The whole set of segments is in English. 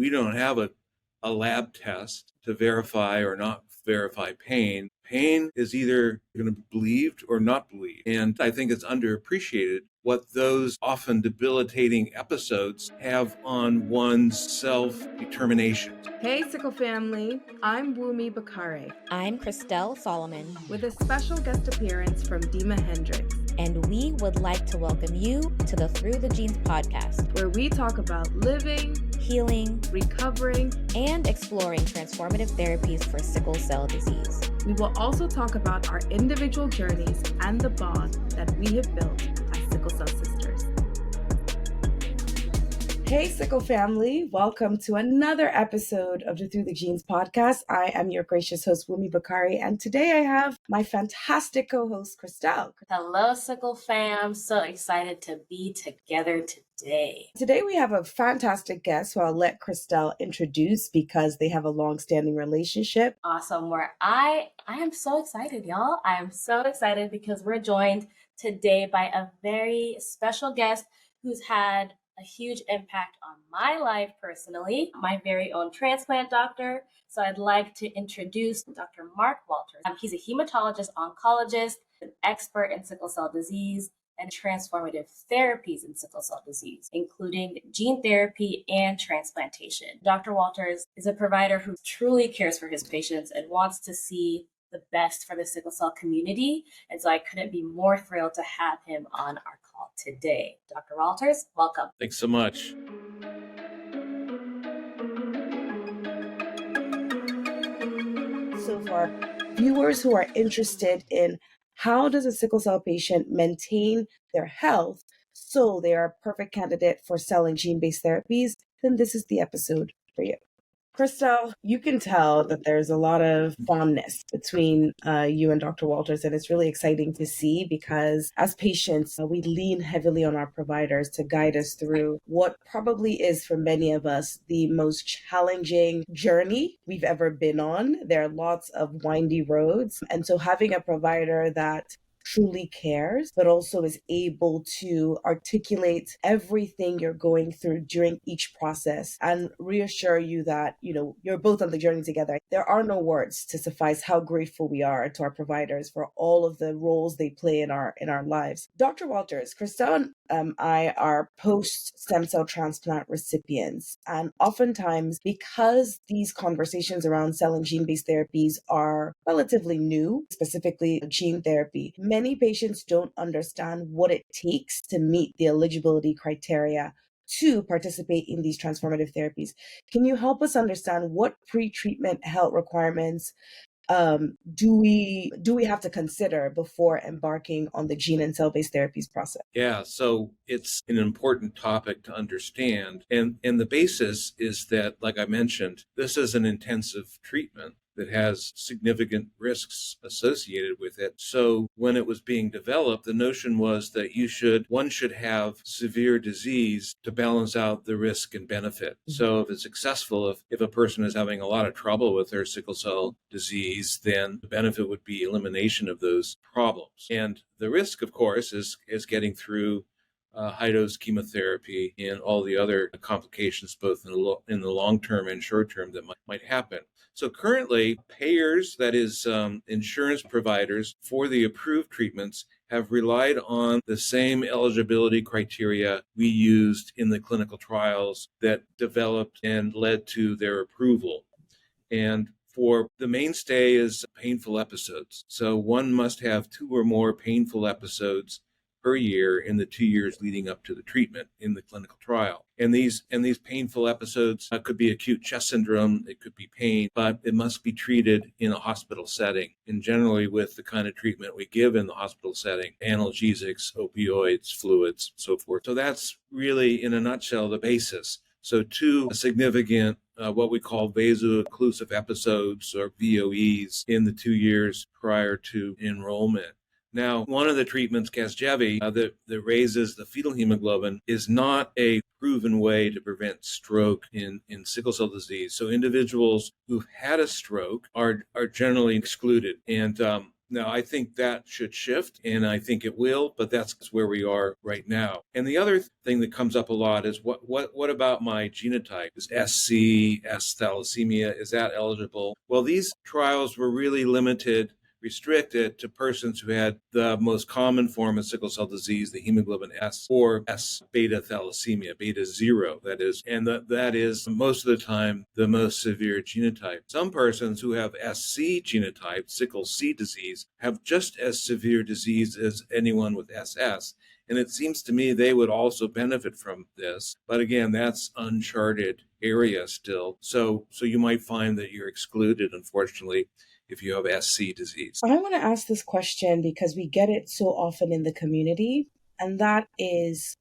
we don't have a lab test to verify or not verify pain. Pain is either going to be believed or not believed. And I think it's underappreciated what those often debilitating episodes have on one's self-determination. Hey, Sickle family. I'm Wumi Bakare. I'm Christelle Solomon. With a special guest appearance from Dima Hendricks. And we would like to welcome you to the Through the Genes podcast, where we talk about living, healing, recovering, and exploring transformative therapies for sickle cell disease. We will also talk about our individual journeys and the bond that we have built as sickle cell sisters. Hey, Sickle family. Welcome to another episode of the Through the Genes podcast. I am your gracious host, Wumi Bakari, and today I have my fantastic co-host, Christelle. Hello, Sickle fam. So excited to be together today. Today we have a fantastic guest who I'll let Christelle introduce because they have a long-standing relationship. Awesome. Where I am so excited, y'all. I am so excited because we're joined today by a very special guest who's had a huge impact on my life personally, my very own transplant doctor. So I'd like to introduce Dr. Mark Walters. He's a hematologist oncologist, an expert in sickle cell disease and transformative therapies in sickle cell disease, including gene therapy and transplantation. Dr. Walters is a provider who truly cares for his patients and wants to see the best for the sickle cell community. And so I couldn't be more thrilled to have him on our call today. Dr. Walters, welcome. Thanks so much. So for viewers who are interested in how does a sickle cell patient maintain their health so they are a perfect candidate for cell and gene-based therapies, then this is the episode for you. Christelle, you can tell that there's a lot of fondness between you and Dr. Walters, and it's really exciting to see because as patients, we lean heavily on our providers to guide us through what probably is for many of us the most challenging journey we've ever been on. There are lots of windy roads, and so having a provider that truly cares, but also is able to articulate everything you're going through during each process and reassure you that, you're both on the journey together. There are no words to suffice how grateful we are to our providers for all of the roles they play in our lives. Dr. Walters, Christelle and I are post-stem cell transplant recipients. And oftentimes, because these conversations around cell and gene-based therapies are relatively new, specifically gene therapy, many patients don't understand what it takes to meet the eligibility criteria to participate in these transformative therapies. Can you help us understand what pre-treatment health requirements do we have to consider before embarking on the gene and cell-based therapies process? Yeah, so it's an important topic to understand. And the basis is that, like I mentioned, this is an intensive treatment that has significant risks associated with it. So when it was being developed, the notion was that one should have severe disease to balance out the risk and benefit. So if it's successful, if a person is having a lot of trouble with their sickle cell disease, then the benefit would be elimination of those problems. And the risk, of course, is getting through high-dose chemotherapy and all the other complications, both in the long term and short term, that might happen. So currently, payers, that is insurance providers for the approved treatments, have relied on the same eligibility criteria we used in the clinical trials that developed and led to their approval. And for the mainstay is painful episodes. So one must have 2 or more painful episodes per year in the 2 years leading up to the treatment in the clinical trial. And these painful episodes could be acute chest syndrome, it could be pain, but it must be treated in a hospital setting, and generally with the kind of treatment we give in the hospital setting: analgesics, opioids, fluids, so forth. So that's really, in a nutshell, the basis. So 2 significant what we call vaso-occlusive episodes, or VOEs, in the 2 years prior to enrollment. Now, one of the treatments, Casgevy, that raises the fetal hemoglobin, is not a proven way to prevent stroke in sickle cell disease. So individuals who've had a stroke are generally excluded. And Now, I think that should shift, and I think it will, but that's where we are right now. And the other thing that comes up a lot is what about my genotype? Is SC, S thalassemia, is that eligible? Well, these trials were really limited, restricted to persons who had the most common form of sickle cell disease, the hemoglobin S, or S beta thalassemia, beta 0, that is, and that is most of the time the most severe genotype. Some persons who have SC genotype, sickle C disease, have just as severe disease as anyone with SS. And it seems to me they would also benefit from this. But again, that's uncharted area still. So you might find that you're excluded, unfortunately, if you have SC disease. I want to ask this question because we get it so often in the community, and that is,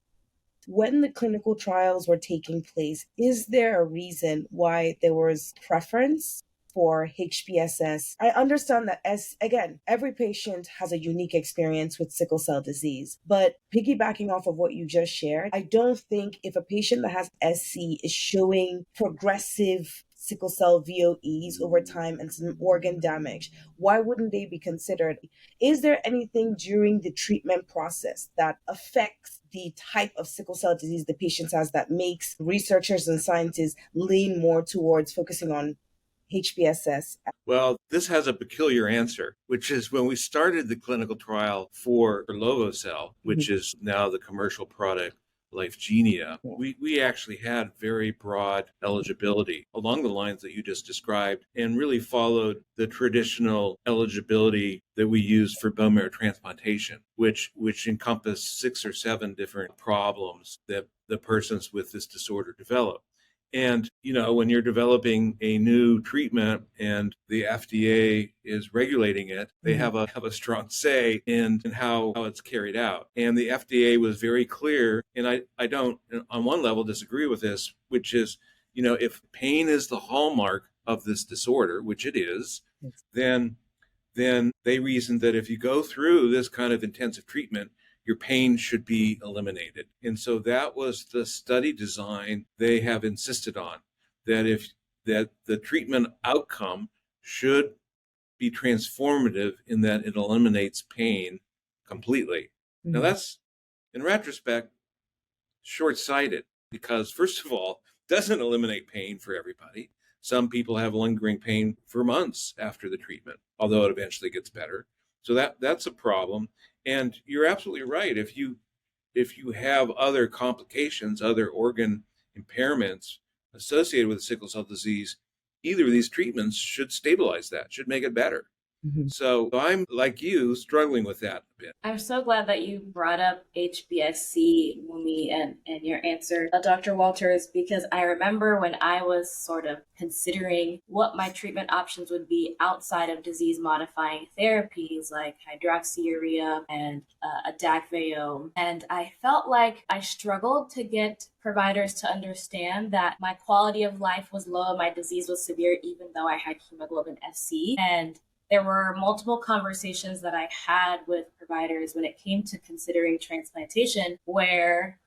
when the clinical trials were taking place, is there a reason why there was preference for HBSS? I understand that, as again, every patient has a unique experience with sickle cell disease, but piggybacking off of what you just shared, I don't think if a patient that has SC is showing progressive sickle cell VOEs over time and some organ damage, why wouldn't they be considered? Is there anything during the treatment process that affects the type of sickle cell disease the patient has that makes researchers and scientists lean more towards focusing on HBSS? Well, this has a peculiar answer, which is when we started the clinical trial for Lovocell, which is now the commercial product Lyfgenia, we actually had very broad eligibility along the lines that you just described, and really followed the traditional eligibility that we use for bone marrow transplantation, which encompassed 6 or 7 different problems that the persons with this disorder develop. And, when you're developing a new treatment and the FDA is regulating it, they have a strong say in how it's carried out. And the FDA was very clear, and I don't, on one level, disagree with this, which is, if pain is the hallmark of this disorder, which it is, then they reasoned that if you go through this kind of intensive treatment, your pain should be eliminated. And so that was the study design they have insisted on, that the treatment outcome should be transformative in that it eliminates pain completely. Now that's, in retrospect, short-sighted, because first of all, it doesn't eliminate pain for everybody. Some people have lingering pain for months after the treatment, although it eventually gets better. So that's a problem. And you're absolutely right. If you have other complications, other organ impairments associated with sickle cell disease, either of these treatments should stabilize that, should make it better. So I'm, like you, struggling with that a bit. I'm so glad that you brought up HBSC, Wumi, and your answer, Dr. Walters, because I remember when I was sort of considering what my treatment options would be outside of disease-modifying therapies like hydroxyurea and Adagveo, and I felt like I struggled to get providers to understand that my quality of life was low, my disease was severe, even though I had hemoglobin SC. And there were multiple conversations that I had with providers when it came to considering transplantation, where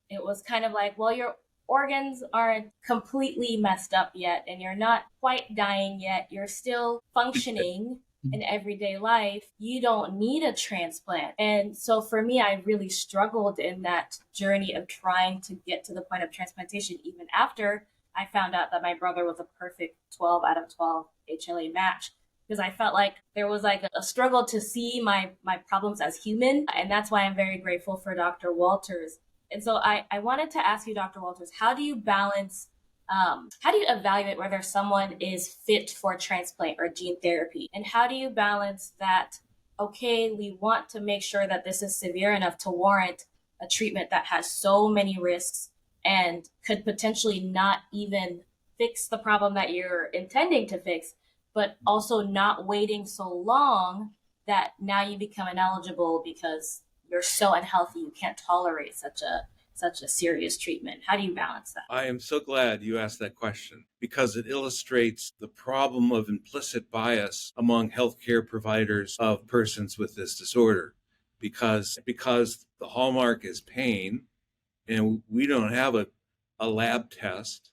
it was kind of like, well, your organs aren't completely messed up yet, and you're not quite dying yet. You're still functioning in everyday life. You don't need a transplant. And so for me, I really struggled in that journey of trying to get to the point of transplantation, even after I found out that my brother was a perfect 12 out of 12 HLA match, because I felt like there was like a struggle to see my problems as human. And that's why I'm very grateful for Dr. Walters. And so I wanted to ask you, Dr. Walters, how do you balance, how do you evaluate whether someone is fit for transplant or gene therapy? And how do you balance that, okay, we want to make sure that this is severe enough to warrant a treatment that has so many risks and could potentially not even fix the problem that you're intending to fix, but also not waiting so long that now you become ineligible because you're so unhealthy you can't tolerate such a serious treatment. How do you balance that? I am so glad you asked that question, because it illustrates the problem of implicit bias among healthcare providers of persons with this disorder, because the hallmark is pain, and we don't have a lab test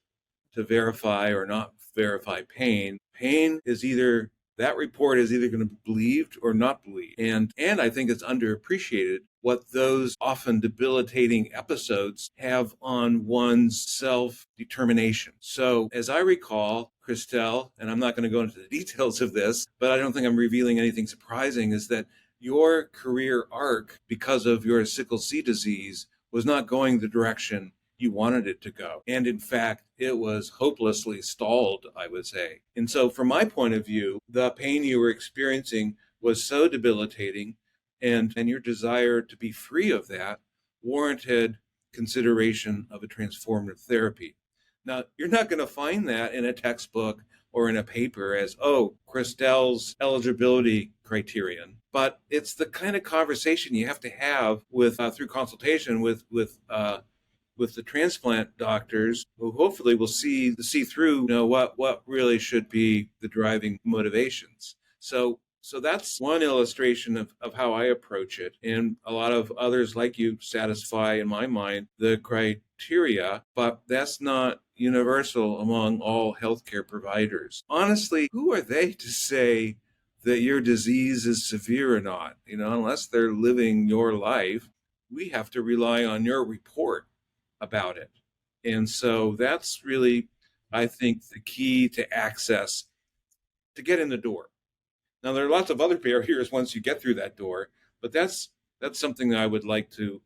to verify or not verify pain. Pain is either that report is either going to be believed or not believed. And I think it's underappreciated what those often debilitating episodes have on one's self-determination. So as I recall, Christelle, and I'm not going to go into the details of this, but I don't think I'm revealing anything surprising, is that your career arc, because of your sickle cell disease, was not going the direction you wanted it to go. And in fact, it was hopelessly stalled, I would say. And so from my point of view, the pain you were experiencing was so debilitating, and your desire to be free of that warranted consideration of a transformative therapy. Now, you're not going to find that in a textbook or in a paper as, oh, Christelle's eligibility criterion. But it's the kind of conversation you have to have with through consultation with the transplant doctors, who hopefully will see through, what really should be the driving motivations. So that's one illustration of how I approach it. And a lot of others like you satisfy, in my mind, the criteria, but that's not universal among all healthcare providers. Honestly, who are they to say that your disease is severe or not? Unless they're living your life, we have to rely on your report about it. And so that's really, I think, the key to access to get in the door. Now, there are lots of other barriers once you get through that door, but that's something that I would like to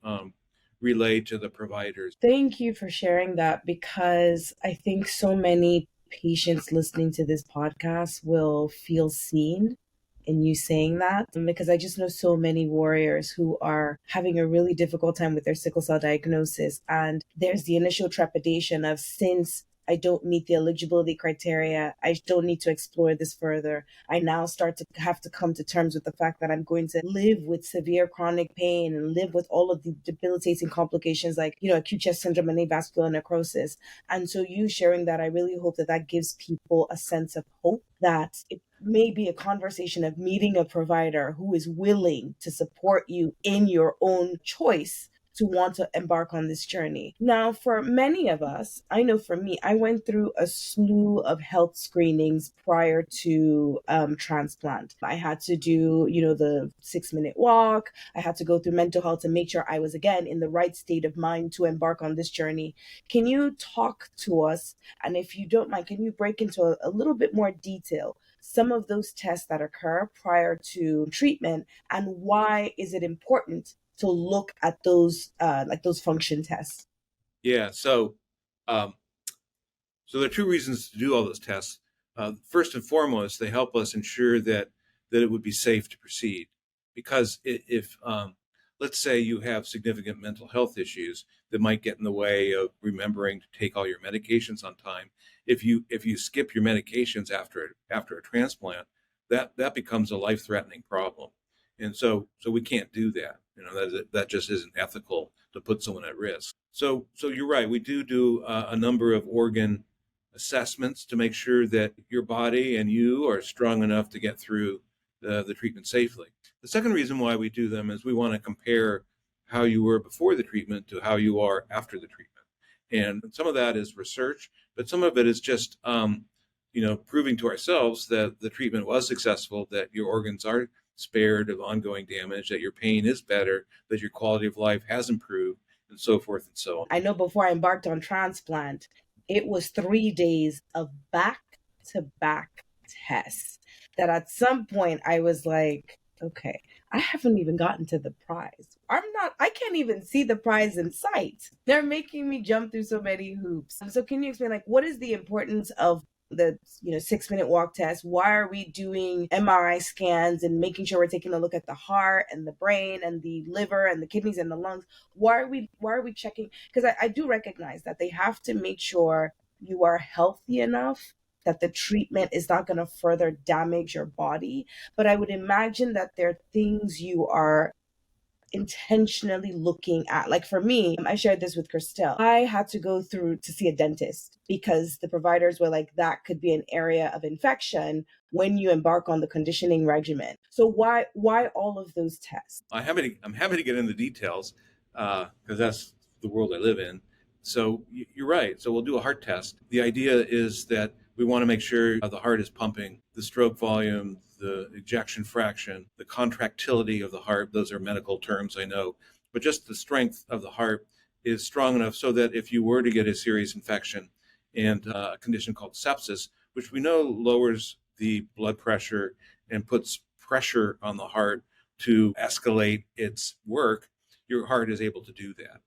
relay to the providers. Thank you for sharing that, because I think so many patients listening to this podcast will feel seen in you saying that, because I just know so many warriors who are having a really difficult time with their sickle cell diagnosis. And there's the initial trepidation of, since I don't meet the eligibility criteria, I don't need to explore this further. I now start to have to come to terms with the fact that I'm going to live with severe chronic pain and live with all of the debilitating complications like, acute chest syndrome and avascular necrosis. And so you sharing that, I really hope that that gives people a sense of hope, that it may be a conversation of meeting a provider who is willing to support you in your own choice to want to embark on this journey. Now, for many of us, I know for me, I went through a slew of health screenings prior to transplant. I had to do, the 6-minute walk. I had to go through mental health to make sure I was, again, in the right state of mind to embark on this journey. Can you talk to us? And if you don't mind, can you break into a little bit more detail some of those tests that occur prior to treatment, and why is it important to look at those those function tests? Yeah. So there are two reasons to do all those tests. First and foremost, they help us ensure that it would be safe to proceed. Because if let's say you have significant mental health issues that might get in the way of remembering to take all your medications on time, if you skip your medications after a transplant, that becomes a life-threatening problem. And so we can't do that. That just isn't ethical to put someone at risk. So you're right. We do a number of organ assessments to make sure that your body and you are strong enough to get through the treatment safely. The second reason why we do them is we want to compare how you were before the treatment to how you are after the treatment. And some of that is research, but some of it is just proving to ourselves that the treatment was successful, that your organs are spared of ongoing damage, that your pain is better, that your quality of life has improved, and so forth and so on. I know before I embarked on transplant, it was 3 days of back-to-back tests that at some point I was like, okay, I haven't even gotten to the prize. I can't even see the prize in sight. They're making me jump through so many hoops. So can you explain, what is the importance of the 6-minute walk test? Why are we doing MRI scans and making sure we're taking a look at the heart and the brain and the liver and the kidneys and the lungs? Why are we checking? Because I do recognize that they have to make sure you are healthy enough that the treatment is not going to further damage your body. But I would imagine that there are things you are intentionally looking at. Like for me, I shared this with Christelle. I had to go through to see a dentist because the providers were like, that could be an area of infection when you embark on the conditioning regimen. So why all of those tests? I'm happy to get into the details because that's the world I live in. So you're right. So we'll do a heart test. The idea is that We want to make sure the heart is pumping, the stroke volume, the ejection fraction, the contractility of the heart. Those are medical terms, I know, but just the strength of the heart is strong enough so that if you were to get a serious infection and a condition called sepsis, which we know lowers the blood pressure and puts pressure on the heart to escalate its work, your heart is able to do that.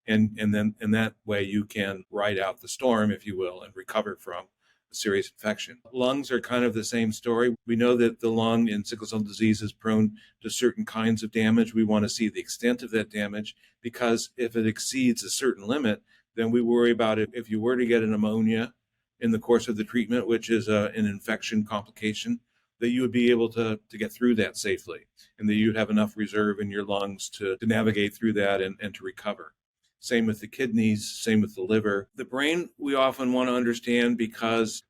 And then in that way you can ride out the storm, if you will, and recover from a serious infection. Lungs are kind of the same story. We know that the lung in sickle cell disease is prone to certain kinds of damage. We want to see the extent of that damage, because if it exceeds a certain limit, then we worry about it. If you were to get a pneumonia in the course of the treatment, which is an infection complication, that you would be able to get through that safely, and that you'd have enough reserve in your lungs to navigate through that and to recover. Same with the kidneys, same with the liver. The brain, we often want to understand because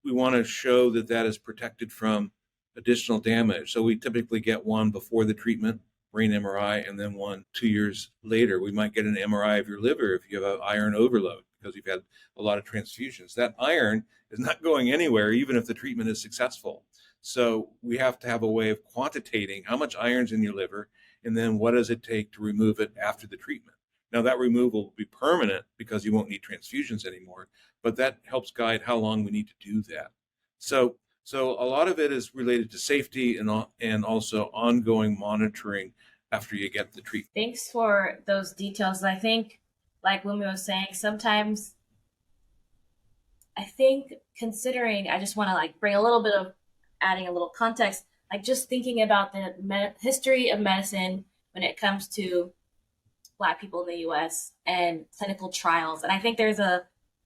we want to show that that is protected from additional damage. So we typically get one before the treatment, brain MRI, and then one 2 years later. We might get an MRI of your liver if you have an iron overload because you've had a lot of transfusions. That iron is not going anywhere, even if the treatment is successful. So we have to have a way of quantitating how much iron's in your liver, and then what does it take to remove it after the treatment. Now, that removal will be permanent because you won't need transfusions anymore, but that helps guide how long we need to do that. So a lot of it is related to safety and also ongoing monitoring after you get the treatment. Thanks for those details. I think, like Wumi was saying, sometimes I think considering, I just want to bring a little bit of adding a little context, just thinking about the history of medicine when it comes to Black people in the U.S. and clinical trials. And I think there's a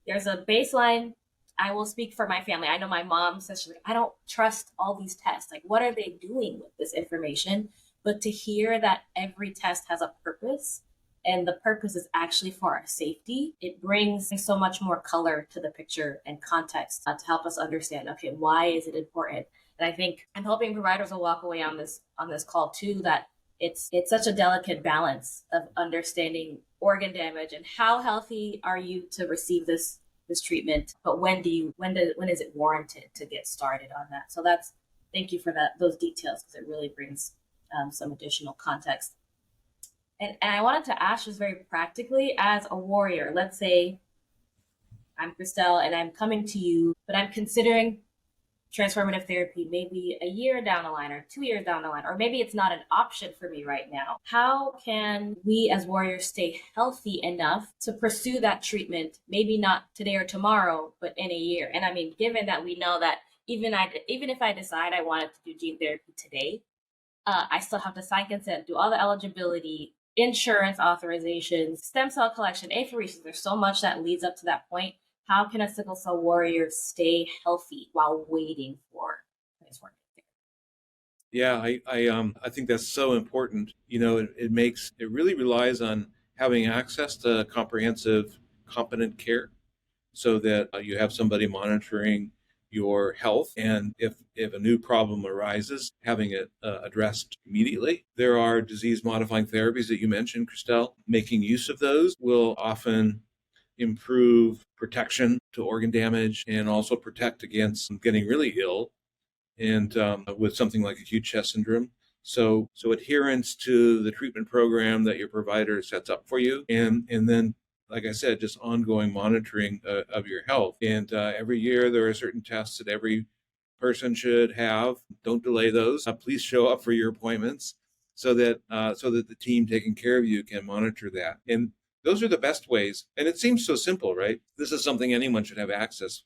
baseline. I will speak for my family. I know my mom says, I don't trust all these tests. What are they doing with this information? But to hear that every test has a purpose, and the purpose is actually for our safety, it brings so much more color to the picture and context to help us understand, okay, why is it important? And I think I'm hoping providers will walk away on this call too, that it's such a delicate balance of understanding organ damage and how healthy are you to receive this treatment, but when is it warranted to get started on that? So thank you for those details, because it really brings some additional context. And I wanted to ask just very practically, as a warrior, let's say I'm Christelle and I'm coming to you, but I'm considering transformative therapy maybe a year down the line or 2 years down the line, or maybe it's not an option for me right now. How can we as warriors stay healthy enough to pursue that treatment, maybe not today or tomorrow, but in a year? And I mean, given that we know that even if I decide I wanted to do gene therapy today, I still have to sign consent, do all the eligibility, insurance authorizations, stem cell collection, apheresis. There's so much that leads up to that point. How can a sickle cell warrior stay healthy while waiting for transformative therapy? Yeah, I think that's so important. It really relies on having access to comprehensive, competent care, so that you have somebody monitoring your health, and if a new problem arises, having it addressed immediately. There are disease-modifying therapies that you mentioned, Christelle. Making use of those will often improve protection to organ damage and also protect against getting really ill and with something like acute chest syndrome. So adherence to the treatment program that your provider sets up for you, and then, like I said, just ongoing monitoring of your health. And every year there are certain tests that every person should have. Don't delay those. Please show up for your appointments so that the team taking care of you can monitor that. And those are the best ways. And it seems so simple, right? This is something anyone should have access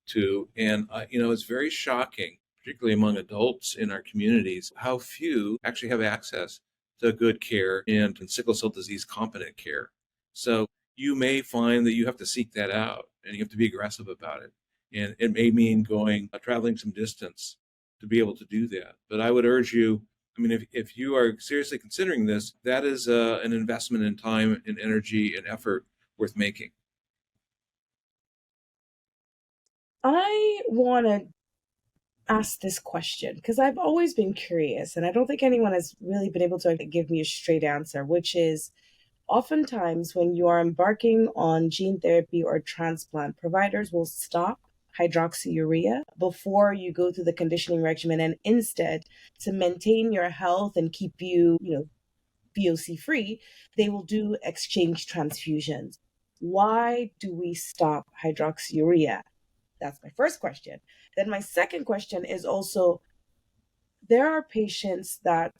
to. And, it's very shocking, particularly among adults in our communities, how few actually have access to good care and sickle cell disease competent care. So you may find that you have to seek that out and you have to be aggressive about it. And it may mean traveling some distance to be able to do that. But I would urge you, if you are seriously considering this, that is an investment in time and energy and effort worth making. I want to ask this question because I've always been curious, and I don't think anyone has really been able to give me a straight answer, which is, oftentimes when you are embarking on gene therapy or transplant, providers will stop hydroxyurea before you go through the conditioning regimen, and instead, to maintain your health and keep you, VOC free, they will do exchange transfusions. Why do we stop hydroxyurea? That's my first question. Then my second question is also, there are patients that,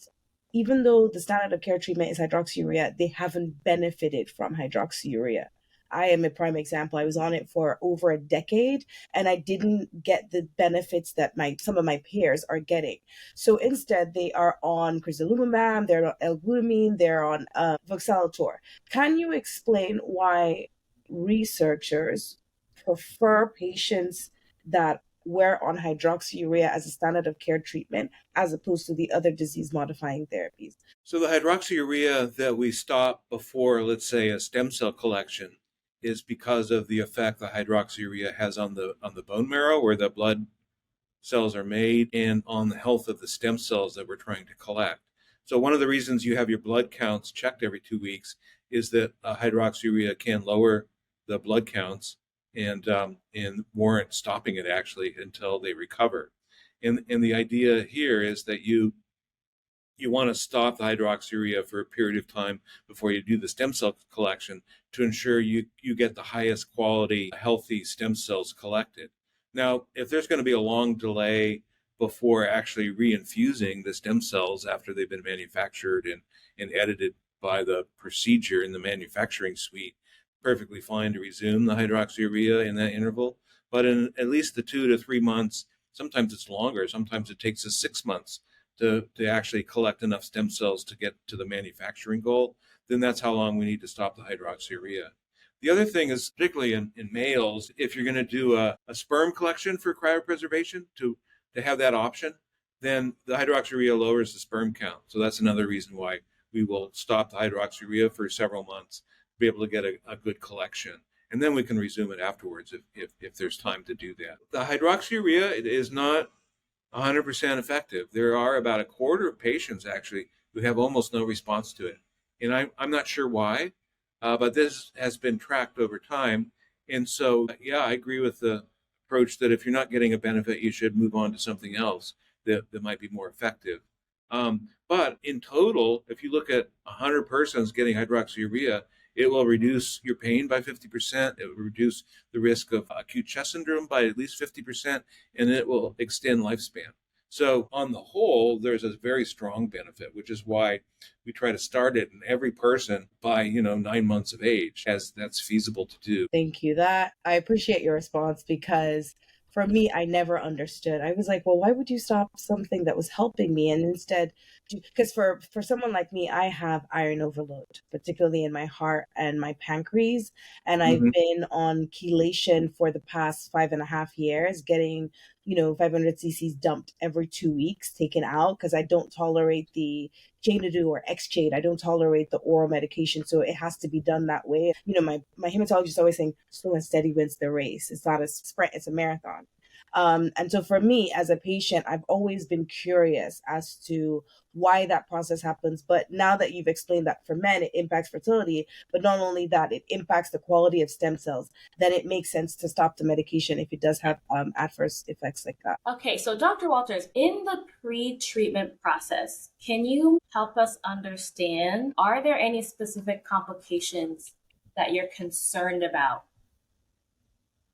even though the standard of care treatment is hydroxyurea, they haven't benefited from hydroxyurea. I am a prime example. I was on it for over a decade and I didn't get the benefits that some of my peers are getting. So instead, they are on crizanlizumab, they're on L-glutamine, they're on voxelotor. Can you explain why researchers prefer patients that were on hydroxyurea as a standard of care treatment as opposed to the other disease modifying therapies? So the hydroxyurea that we stop before, let's say, a stem cell collection is because of the effect the hydroxyurea has on the bone marrow where the blood cells are made and on the health of the stem cells that we're trying to collect. So one of the reasons you have your blood counts checked every 2 weeks is that hydroxyurea can lower the blood counts and warrant stopping it actually until they recover. And the idea here is that you want to stop the hydroxyurea for a period of time before you do the stem cell collection to ensure you get the highest quality, healthy stem cells collected. Now, if there's going to be a long delay before actually reinfusing the stem cells after they've been manufactured and edited by the procedure in the manufacturing suite, perfectly fine to resume the hydroxyurea in that interval. But in at least the 2 to 3 months, sometimes it's longer, sometimes it takes us 6 months to actually collect enough stem cells to get to the manufacturing goal, then that's how long we need to stop the hydroxyurea. The other thing is, particularly in males, if you're going to do a sperm collection for cryopreservation, to have that option, then the hydroxyurea lowers the sperm count. So that's another reason why we will stop the hydroxyurea for several months to be able to get a good collection. And then we can resume it afterwards if there's time to do that. The hydroxyurea, it is not 100% effective. There are about a quarter of patients actually who have almost no response to it. And I'm not sure why, but this has been tracked over time. And so, yeah, I agree with the approach that if you're not getting a benefit, you should move on to something else that might be more effective. But in total, if you look at 100 persons getting hydroxyurea, it will reduce your pain by 50%. It will reduce the risk of acute chest syndrome by at least 50%, and it will extend lifespan. So on the whole, there's a very strong benefit, which is why we try to start it in every person by 9 months of age, as that's feasible to do. Thank you. I appreciate your response, because for me, I never understood. I was like, well, why would you stop something that was helping me? And instead, because for someone like me, I have iron overload, particularly in my heart and my pancreas. And I've been on chelation for the past 5.5 years, getting 500 cc's dumped every 2 weeks, taken out, because I don't tolerate the Janadu or Xjade. I don't tolerate the oral medication, so it has to be done that way. My hematologist is always saying, slow and steady wins the race. It's not a sprint, it's a marathon. And so for me as a patient, I've always been curious as to why that process happens. But now that you've explained that for men, it impacts fertility, but not only that, it impacts the quality of stem cells, then it makes sense to stop the medication if it does have adverse effects like that. Okay, so Dr. Walters, in the pre-treatment process, can you help us understand, are there any specific complications that you're concerned about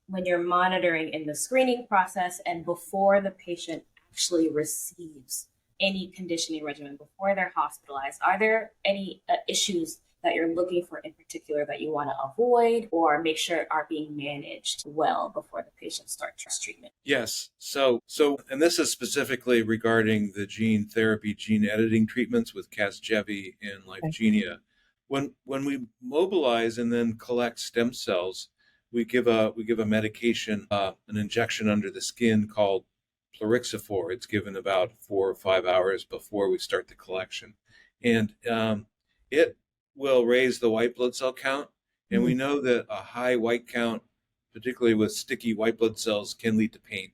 when you're monitoring in the screening process and before the patient actually receives any conditioning regimen, before they're hospitalized? Are there any issues that you're looking for in particular that you want to avoid or make sure are being managed well before the patient starts treatment? Yes. So, and this is specifically regarding the gene therapy, gene editing treatments with Casgevy and Lyfgenia. When we mobilize and then collect stem cells, we give a medication, an injection under the skin called plerixafor. It's given about 4 or 5 hours before we start the collection, and it will raise the white blood cell count. And we know that a high white count, particularly with sticky white blood cells, can lead to pain.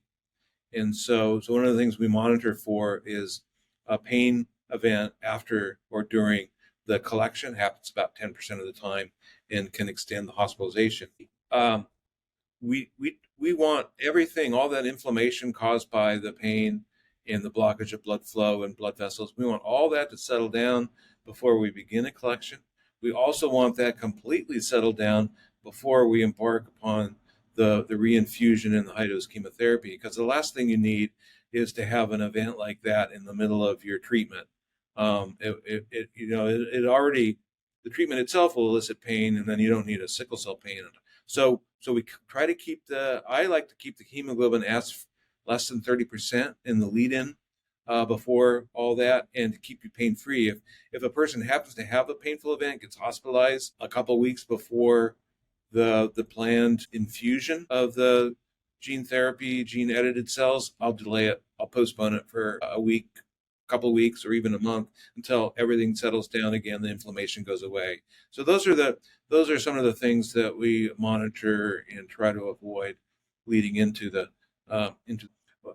And so one of the things we monitor for is a pain event after or during the collection. Happens about 10% of the time and can extend the hospitalization. we want everything, all that inflammation caused by the pain and the blockage of blood flow and blood vessels. We want all that to settle down before we begin a collection. We also want that completely settled down before we embark upon the reinfusion and the high dose chemotherapy, because the last thing you need is to have an event like that in the middle of your treatment. It already, the treatment itself will elicit pain, and then you don't need a sickle cell pain. So we try to keep I like to keep the hemoglobin S less than 30% in the lead-in before all that, and to keep you pain-free. If a person happens to have a painful event, gets hospitalized a couple weeks before the planned infusion of the gene therapy, gene edited cells, I'll delay it. I'll postpone it for a week, couple of weeks, or even a month until everything settles down again, the inflammation goes away. So those are some of the things that we monitor and try to avoid leading into the into.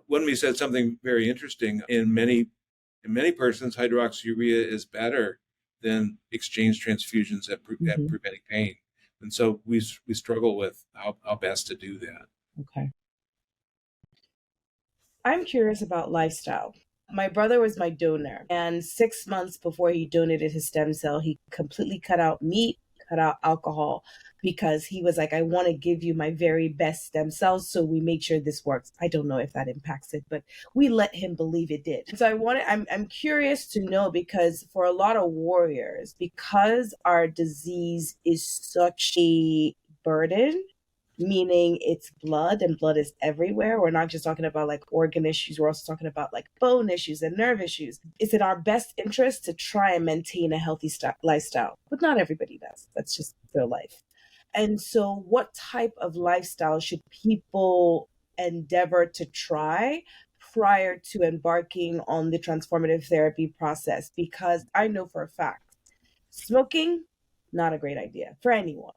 Wendy said something very interesting. In many persons, hydroxyurea is better than exchange transfusions at preventing pain. And so we struggle with how best to do that. Okay. I'm curious about lifestyle. My brother was my donor, and 6 months before he donated his stem cell, he completely cut out meat, cut out alcohol, because he was like, I want to give you my very best stem cells, so we make sure this works. I don't know if that impacts it, but we let him believe it did. So I'm curious to know, because for a lot of warriors, because our disease is such a burden, meaning it's blood, and blood is everywhere. We're not just talking about like organ issues, we're also talking about like bone issues and nerve issues. It's in our best interest to try and maintain a healthy lifestyle, but not everybody does. That's just their life. And so what type of lifestyle should people endeavor to try prior to embarking on the transformative therapy process? Because I know for a fact, smoking, not a great idea for anyone.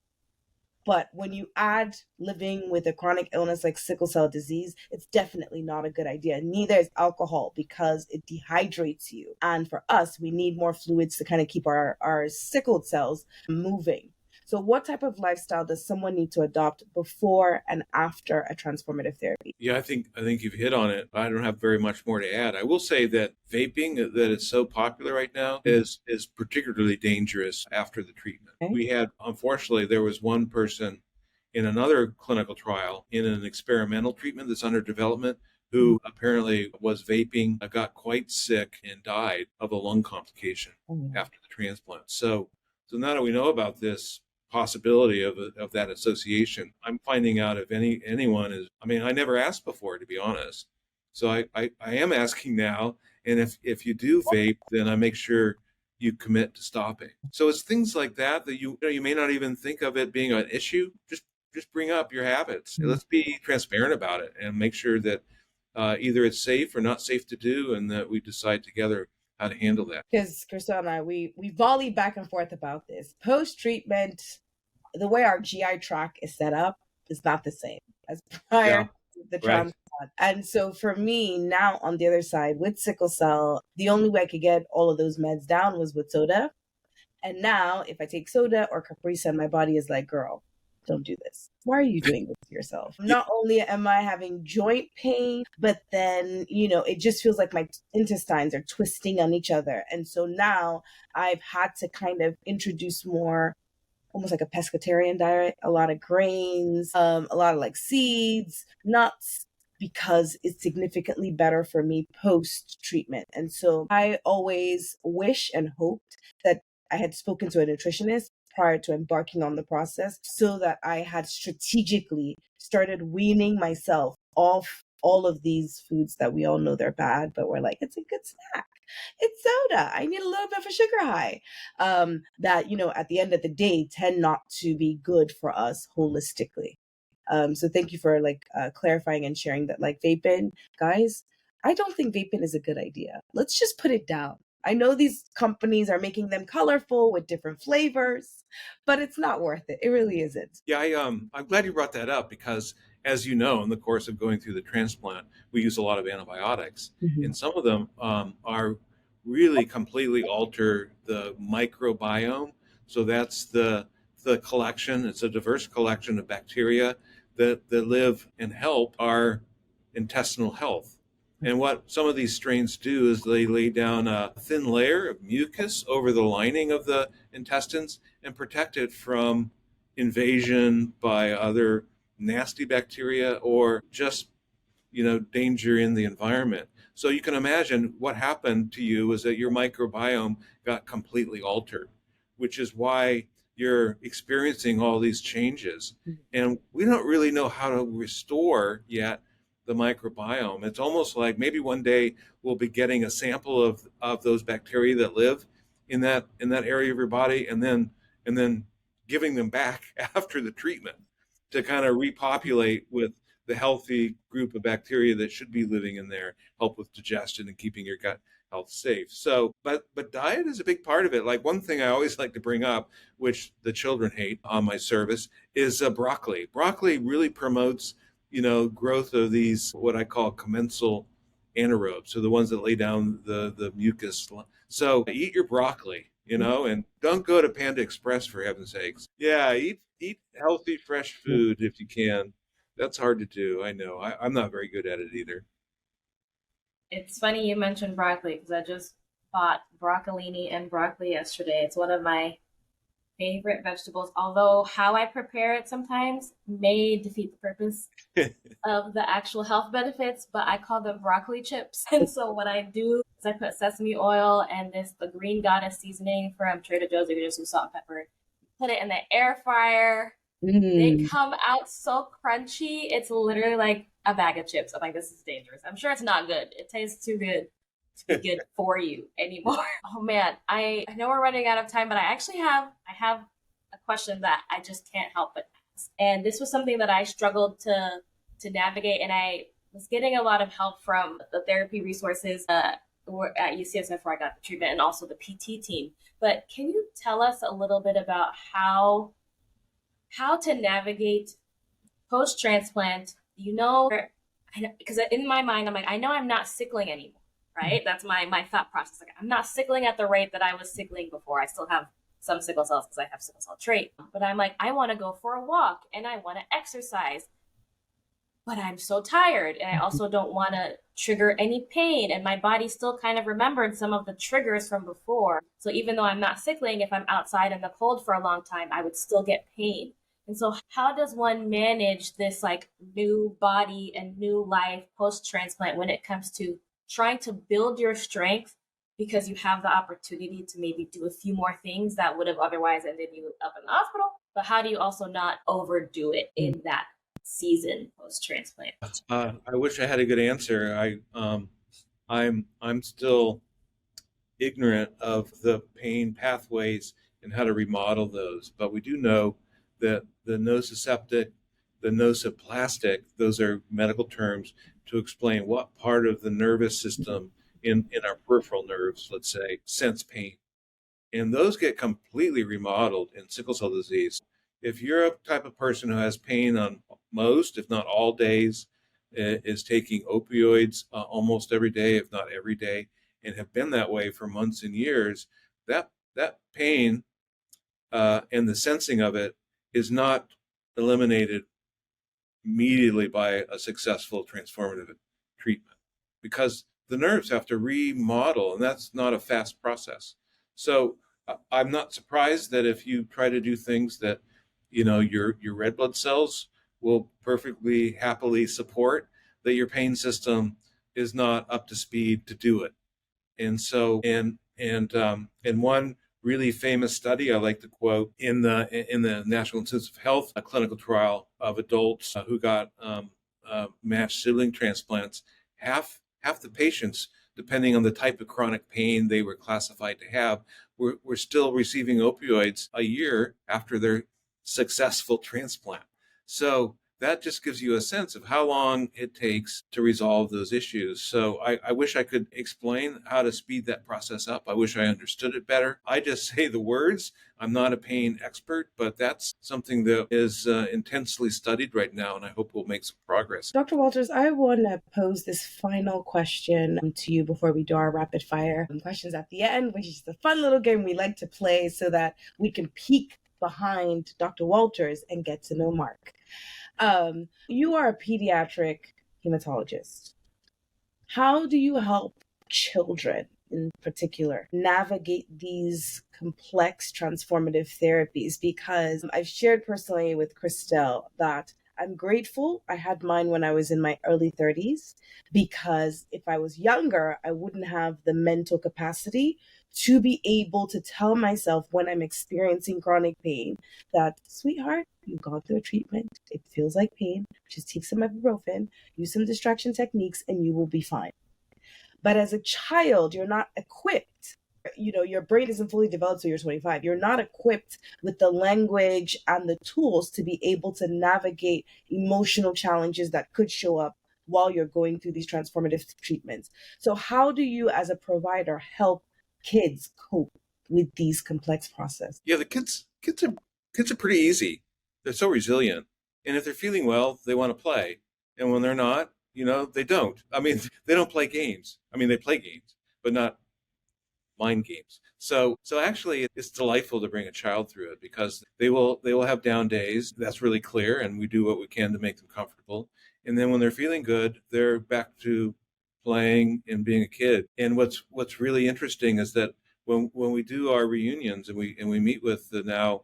But when you add living with a chronic illness like sickle cell disease, it's definitely not a good idea. Neither is alcohol, because it dehydrates you. And for us, we need more fluids to kind of keep our sickled cells moving. So what type of lifestyle does someone need to adopt before and after a transformative therapy? Yeah, I think you've hit on it. I don't have very much more to add. I will say that vaping, that is so popular right now, is particularly dangerous after the treatment. Okay. We had, unfortunately, there was one person in another clinical trial in an experimental treatment that's under development who apparently was vaping, got quite sick, and died of a lung complication after the transplant. So now that we know about this possibility of that association, I'm finding out if anyone is, I mean, I never asked before, to be honest. So I am asking now. And if you do vape, then I make sure you commit to stopping. So it's things like that you may not even think of it being an issue. Just bring up your habits. Let's be transparent about it and make sure that either it's safe or not safe to do, and that we decide together how to handle that. Because Crystal and I, we volley back and forth about this. Post-treatment, the way our GI tract is set up is not the same as prior to the transplant. And so for me now, on the other side with sickle cell, the only way I could get all of those meds down was with soda. And now if I take soda or Capri Sun, my body is like, girl, don't do this. Why are you doing this to yourself? Not only am I having joint pain, but then, it just feels like my intestines are twisting on each other. And so now I've had to kind of introduce more, almost like a pescatarian diet, a lot of grains, a lot of like seeds, nuts, because it's significantly better for me post-treatment. And so I always wish and hoped that I had spoken to a nutritionist prior to embarking on the process, so that I had strategically started weaning myself off all of these foods that we all know they're bad, but we're like, it's a good snack. It's soda. I need a little bit of a sugar high. That, at the end of the day, tend not to be good for us holistically. So thank you for clarifying and sharing that. Like vaping, guys, I don't think vaping is a good idea. Let's just put it down. I know these companies are making them colorful with different flavors, but it's not worth it. It really isn't. Yeah, I'm glad you brought that up, because as you know, in the course of going through the transplant, we use a lot of antibiotics, and some of them are really completely alter the microbiome. So that's the collection. It's a diverse collection of bacteria that live and help our intestinal health. And what some of these strains do is they lay down a thin layer of mucus over the lining of the intestines and protect it from invasion by other nasty bacteria or just danger in the environment. So you can imagine what happened to you is that your microbiome got completely altered, which is why you're experiencing all these changes. And we don't really know how to restore yet the microbiome. It's almost like maybe one day we'll be getting a sample of those bacteria that live in that area of your body, and then giving them back after the treatment to kind of repopulate with the healthy group of bacteria that should be living in there, help with digestion and keeping your gut health safe. So, but diet is a big part of it. Like one thing I always like to bring up, which the children hate on my service, is broccoli. Broccoli really promotes, growth of these what I call commensal anaerobes, so the ones that lay down the mucus. So eat your broccoli, and don't go to Panda Express for heaven's sakes. Yeah, eat healthy, fresh food if you can. That's hard to do. I know. I'm not very good at it either. It's funny you mentioned broccoli because I just bought broccolini and broccoli yesterday. It's one of my favorite vegetables, although how I prepare it sometimes may defeat the purpose of the actual health benefits, but I call them broccoli chips. And so what I do is I put sesame oil and the Green Goddess seasoning from Trader Joe's, or just salt and pepper, put it in the air fryer. They come out so crunchy. It's literally like a bag of chips. I'm like, this is dangerous. I'm sure it's not good. It tastes too good to be good for you anymore. Oh man, I know we're running out of time, but I have a question that I just can't help but ask. And this was something that I struggled to navigate, and I was getting a lot of help from the therapy resources at UCSF where I got the treatment, and also the PT team. But can you tell us a little bit about how to navigate post-transplant, because in my mind, I'm like, I know I'm not sickling anymore, right? That's my thought process. Like, I'm not sickling at the rate that I was sickling before. I still have some sickle cells because I have sickle cell trait. But I'm like, I want to go for a walk and I want to exercise, but I'm so tired. And I also don't want to trigger any pain. And my body still kind of remembered some of the triggers from before. So even though I'm not sickling, if I'm outside in the cold for a long time, I would still get pain. And so how does one manage this like new body and new life post-transplant when it comes to trying to build your strength because you have the opportunity to maybe do a few more things that would have otherwise ended you up in the hospital? But how do you also not overdo it in that season post-transplant? I wish I had a good answer. I'm still ignorant of the pain pathways and how to remodel those, but we do know that the nociceptic, the nociplastic, those are medical terms to explain what part of the nervous system in our peripheral nerves, let's say, sense pain. And those get completely remodeled in sickle cell disease. If you're a type of person who has pain on most, if not all days, is taking opioids almost every day, if not every day, and have been that way for months and years, that pain and the sensing of it is not eliminated immediately by a successful transformative treatment because the nerves have to remodel, and that's not a fast process. So I'm not surprised that if you try to do things that your red blood cells will perfectly happily support, that your pain system is not up to speed to do it. And so and one really famous study I like to quote in the National Institutes of Health, a clinical trial of adults who got matched sibling transplants. Half the patients, depending on the type of chronic pain they were classified to have, were still receiving opioids a year after their successful transplant. So that just gives you a sense of how long it takes to resolve those issues. So I wish I could explain how to speed that process up. I wish I understood it better. I just say the words. I'm not a pain expert, but that's something that is intensely studied right now, and I hope we'll make some progress. Dr. Walters, I want to pose this final question to you before we do our rapid fire questions at the end, which is the fun little game we like to play so that we can peek behind Dr. Walters and get to know Mark. You are a pediatric hematologist. How do you help children in particular navigate these complex transformative therapies? Because I've shared personally with Christelle that I'm grateful I had mine when I was in my early 30s, because if I was younger, I wouldn't have the mental capacity to be able to tell myself when I'm experiencing chronic pain that, sweetheart, you've gone through a treatment. It feels like pain. Just take some ibuprofen, use some distraction techniques, and you will be fine. But as a child, you're not equipped. Your brain isn't fully developed till you're 25. You're not equipped with the language and the tools to be able to navigate emotional challenges that could show up while you're going through these transformative treatments. So, how do you, as a provider, help kids cope with these complex processes? Yeah, the kids are pretty easy. They're so resilient, and if they're feeling well, they want to play, and when they're not, they don't. I mean, they don't play games. I mean, they play games, but not mind games. So actually, it's delightful to bring a child through it because they will have down days. That's really clear, and we do what we can to make them comfortable. And then when they're feeling good, they're back to playing and being a kid. And what's really interesting is that when we do our reunions and we meet with the now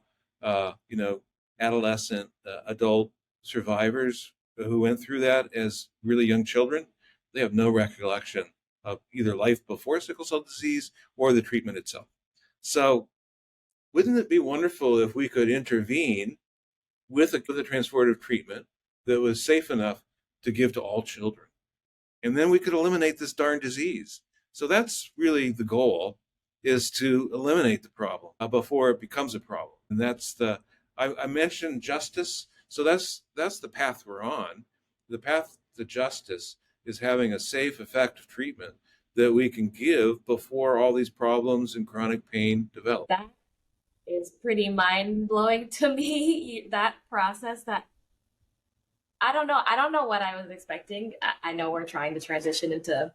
adolescent adult survivors who went through that as really young children, they have no recollection of either life before sickle cell disease or the treatment itself. So wouldn't it be wonderful if we could intervene with a transformative treatment that was safe enough to give to all children? And then we could eliminate this darn disease. So that's really the goal, is to eliminate the problem before it becomes a problem. And I mentioned justice. So that's the path we're on. The path to justice is having a safe, effective treatment that we can give before all these problems and chronic pain develop. That is pretty mind blowing to me. That process, that I don't know. I don't know what I was expecting. I know we're trying to transition into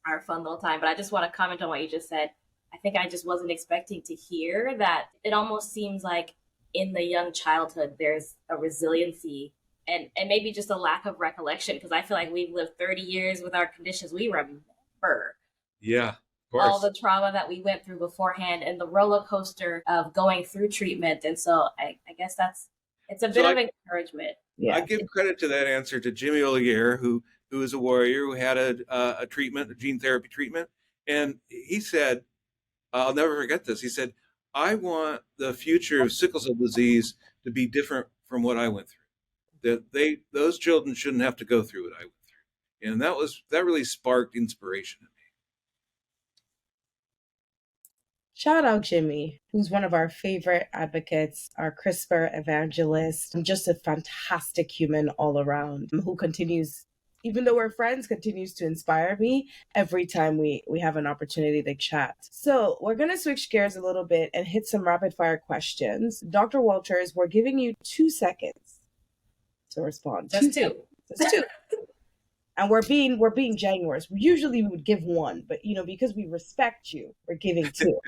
our fun little time, but I just want to comment on what you just said. I think I just wasn't expecting to hear that. It almost seems like in the young childhood, there's a resiliency and maybe just a lack of recollection, because I feel like we've lived 30 years with our conditions. We remember Yeah, of all course. the trauma that we went through beforehand and the roller coaster of going through treatment. And so I guess it's a bit So of encouragement. I give credit to that answer to Jimmy Olier, who is a warrior who had a treatment, a gene therapy treatment, and he said, I'll never forget this. He said, "I want the future of sickle cell disease to be different from what I went through. Those children shouldn't have to go through what I went through," and that really sparked inspiration in me. Shout out Jimmy, who's one of our favorite advocates, our CRISPR evangelist, and just a fantastic human all around, who continues, even though we're friends, continues to inspire me every time we have an opportunity to chat. So we're going to switch gears a little bit and hit some rapid fire questions. Dr. Walters, we're giving you 2 seconds to respond. Just two. Just two. And we're being generous. Usually we would give one, but because we respect you, we're giving 2.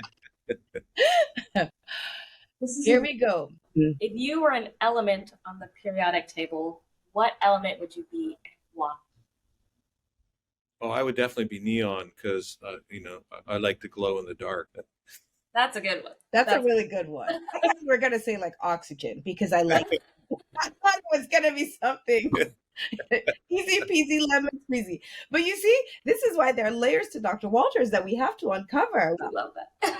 Here we go. If you were an element on the periodic table, what element would you be and why? Oh, I would definitely be neon because I like to glow in the dark. That's a good one. That's a really good one. I thought we were gonna say like oxygen because I like it. I thought it was gonna be something easy peasy lemon squeezy. But you see, this is why there are layers to Dr. Walters that we have to uncover. I love that.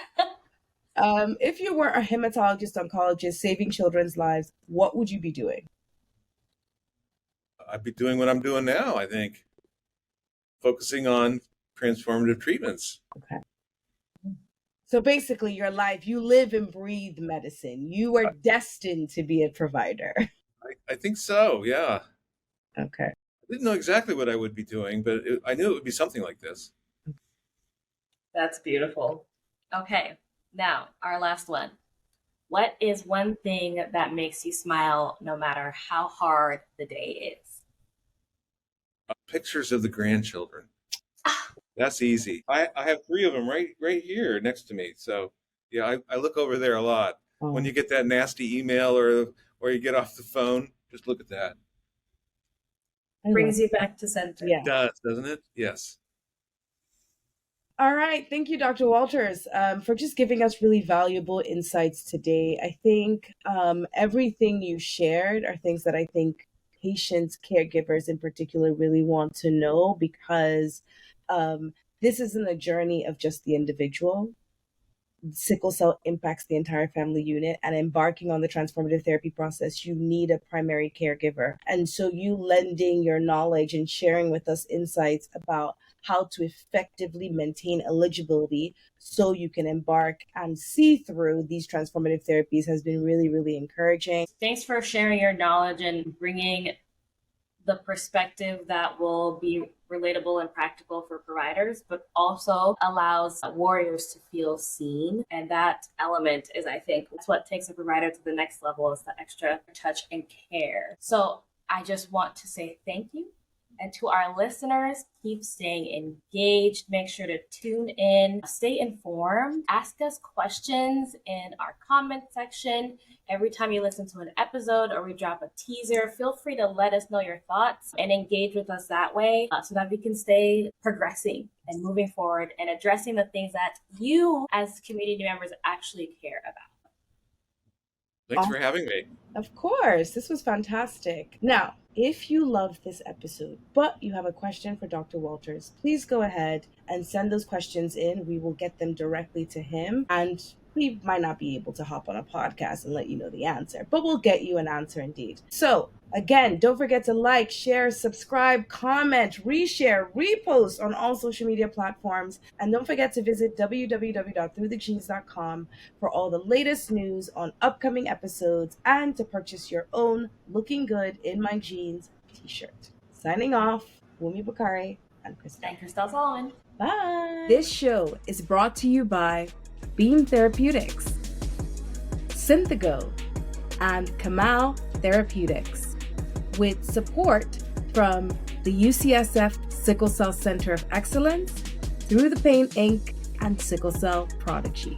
If you were a hematologist oncologist saving children's lives, what would you be doing? I'd be doing what I'm doing now, I think, focusing on transformative treatments. Okay. So basically, your life, you live and breathe medicine. You are destined to be a provider. I think so, yeah. Okay. I didn't know exactly what I would be doing, but I knew it would be something like this. That's beautiful. Okay, now our last one. What is one thing that makes you smile no matter how hard the day is? Pictures of the grandchildren. That's easy. I have 3 of them right here next to me. So yeah, I look over there a lot. Oh. When you get that nasty email or you get off the phone, just look at that. brings you back to center. Yeah. It does, doesn't it? Yes. All right. Thank you, Dr. Walters, for just giving us really valuable insights today. I think everything you shared are things that I think patients, caregivers in particular, really want to know, because this isn't a journey of just the individual. Sickle cell impacts the entire family unit, and embarking on the transformative therapy process, you need a primary caregiver. And so you lending your knowledge and sharing with us insights about how to effectively maintain eligibility so you can embark and see through these transformative therapies has been really, really encouraging. Thanks for sharing your knowledge and bringing the perspective that will be relatable and practical for providers, but also allows warriors to feel seen. And that element is, I think, that's what takes a provider to the next level, is the extra touch and care. So I just want to say thank you. And to our listeners, keep staying engaged. Make sure to tune in, stay informed, ask us questions in our comment section. Every time you listen to an episode or we drop a teaser, feel free to let us know your thoughts and engage with us that way, so that we can stay progressing and moving forward and addressing the things that you as community members actually care about. Thanks for having me. Of course, this was fantastic. Now, if you love this episode, but you have a question for Dr. Walters, please go ahead and send those questions in. We will get them directly to him, and we might not be able to hop on a podcast and let you know the answer, but we'll get you an answer indeed. So again, don't forget to like, share, subscribe, comment, reshare, repost on all social media platforms. And don't forget to visit www.throughthegenes.com for all the latest news on upcoming episodes and to purchase your own Looking Good in My Jeans t-shirt. Signing off, Wumi Bakari and Krista. And Christelle Solomon. Bye. This show is brought to you by Beam Therapeutics, Synthago, and Kamau Therapeutics, with support from the UCSF Sickle Cell Center of Excellence, Through the Pain Inc., and Sickle Cell Prodigy.